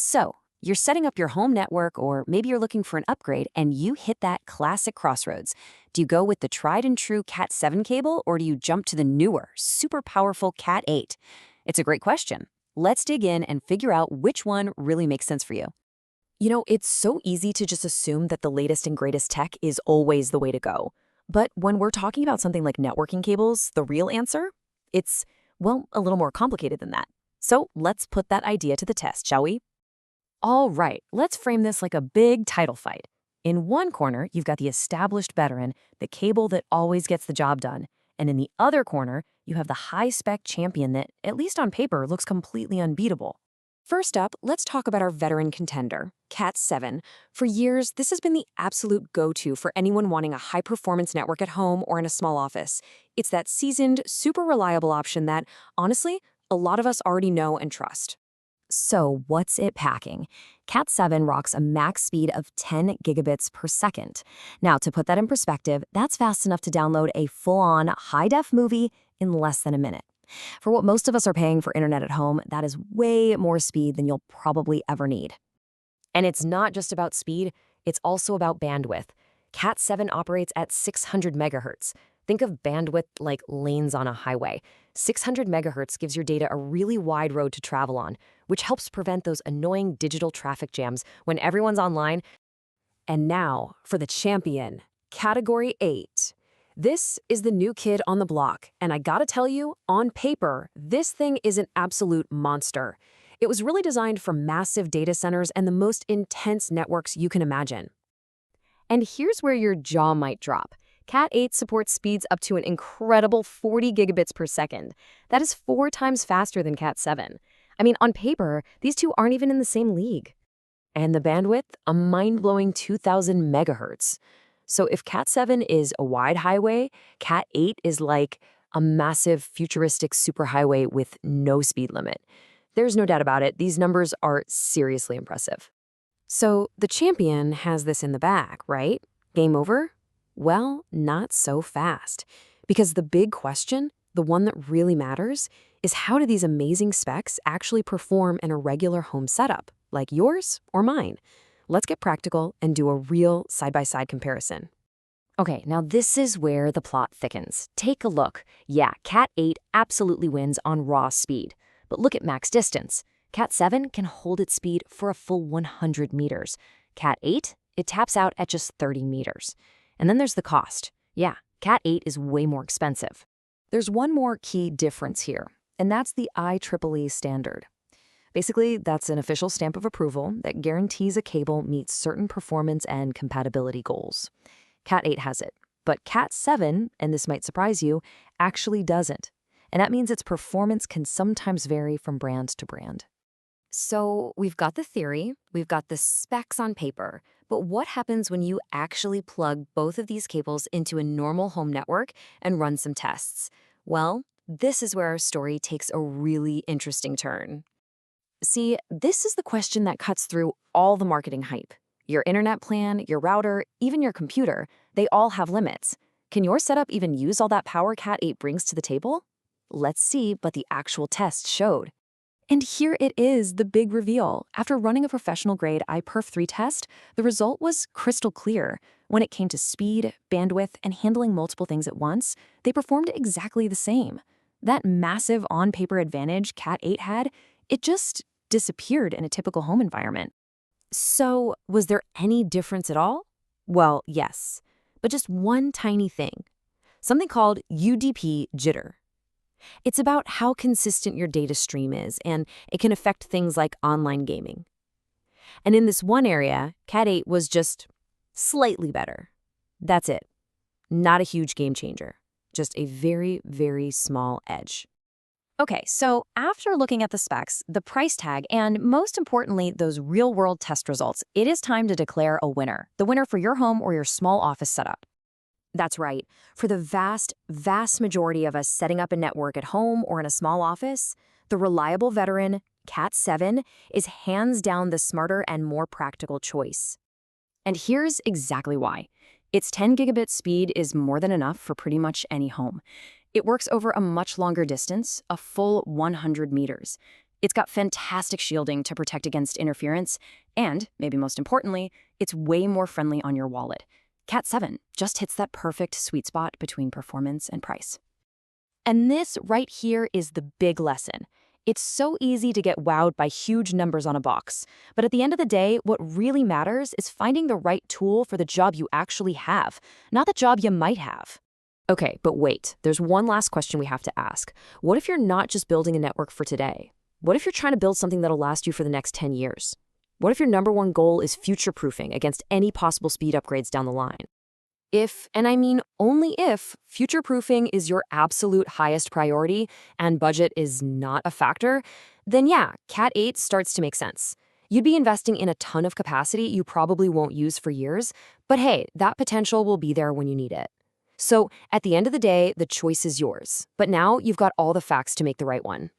So, you're setting up your home network, or maybe you're looking for an upgrade, and you hit that classic crossroads. Do you go with the tried and true Cat7 cable, or do you jump to the newer, super powerful Cat8? It's a great question. Let's dig in and figure out which one really makes sense for you. It's so easy to just assume that the latest and greatest tech is always the way to go. But when we're talking about something like networking cables, the real answer? It's, well, a little more complicated than that. So let's put that idea to the test, shall we? All right, let's frame this like a big title fight. In one corner, you've got the established veteran, the cable that always gets the job done. And in the other corner, you have the high-spec champion that, at least on paper, looks completely unbeatable. First up, let's talk about our veteran contender, Cat7. For years, this has been the absolute go-to for anyone wanting a high-performance network at home or in a small office. It's that seasoned, super reliable option that, honestly, a lot of us already know and trust. So what's it packing? Cat7 rocks a max speed of 10 gigabits per second. Now, to put that in perspective, that's fast enough to download a full-on high-def movie in less than a minute. For what most of us are paying for internet at home, that is way more speed than you'll probably ever need. And it's not just about speed, it's also about bandwidth. Cat7 operates at 600 megahertz. Think of bandwidth like lanes on a highway. 600 megahertz gives your data a really wide road to travel on, which helps prevent those annoying digital traffic jams when everyone's online. And now for the champion, Category 8. This is the new kid on the block, and I gotta tell you, on paper, this thing is an absolute monster. It was really designed for massive data centers and the most intense networks you can imagine. And here's where your jaw might drop. Cat8 supports speeds up to an incredible 40 gigabits per second. That is 4 times faster than Cat7. I mean, on paper, these two aren't even in the same league. And the bandwidth, a mind-blowing 2,000 megahertz. So if Cat7 is a wide highway, Cat8 is like a massive futuristic superhighway with no speed limit. There's no doubt about it, these numbers are seriously impressive. So the champion has this in the bag, right? Game over? Well, not so fast. Because the big question, the one that really matters, is how do these amazing specs actually perform in a regular home setup, like yours or mine? Let's get practical and do a real side-by-side comparison. Okay, now this is where the plot thickens. Take a look. Yeah, Cat8 absolutely wins on raw speed. But look at max distance. Cat7 can hold its speed for a full 100 meters. Cat8, it taps out at just 30 meters. And then there's the cost. Yeah, Cat8 is way more expensive. There's one more key difference here, and that's the IEEE standard. Basically, that's an official stamp of approval that guarantees a cable meets certain performance and compatibility goals. Cat8 has it, but Cat7, and this might surprise you, actually doesn't. And that means its performance can sometimes vary from brand to brand. So we've got the theory, we've got the specs on paper, but what happens when you actually plug both of these cables into a normal home network and run some tests? Well, this is where our story takes a really interesting turn. See, this is the question that cuts through all the marketing hype. Your internet plan, your router, even your computer, they all have limits. Can your setup even use all that power Cat8 brings to the table? Let's see what the actual test showed. And here it is, the big reveal. After running a professional-grade iPerf3 test, the result was crystal clear. When it came to speed, bandwidth, and handling multiple things at once, they performed exactly the same. That massive on-paper advantage Cat8 had, it just disappeared in a typical home environment. So, was there any difference at all? Well, yes, but just one tiny thing. Something called UDP jitter. It's about how consistent your data stream is, and it can affect things like online gaming. And in this one area, Cat8 was just slightly better. That's it. Not a huge game changer. Just a very, very small edge. Okay, so after looking at the specs, the price tag, and most importantly, those real-world test results, it is time to declare a winner. The winner for your home or your small office setup. That's right. For the vast, vast majority of us setting up a network at home or in a small office, the reliable veteran, Cat7, is hands down the smarter and more practical choice. And here's exactly why. Its 10 gigabit speed is more than enough for pretty much any home. It works over a much longer distance, a full 100 meters. It's got fantastic shielding to protect against interference, and, maybe most importantly, it's way more friendly on your wallet. Cat 7 just hits that perfect sweet spot between performance and price. And this right here is the big lesson. It's so easy to get wowed by huge numbers on a box. But at the end of the day, what really matters is finding the right tool for the job you actually have, not the job you might have. Okay, but wait, there's one last question we have to ask. What if you're not just building a network for today? What if you're trying to build something that'll last you for the next 10 years? What if your number one goal is future-proofing against any possible speed upgrades down the line? If, and I mean only if, future-proofing is your absolute highest priority and budget is not a factor, then yeah, Cat 8 starts to make sense. You'd be investing in a ton of capacity you probably won't use for years, but hey, that potential will be there when you need it. So at the end of the day, the choice is yours. But now you've got all the facts to make the right one.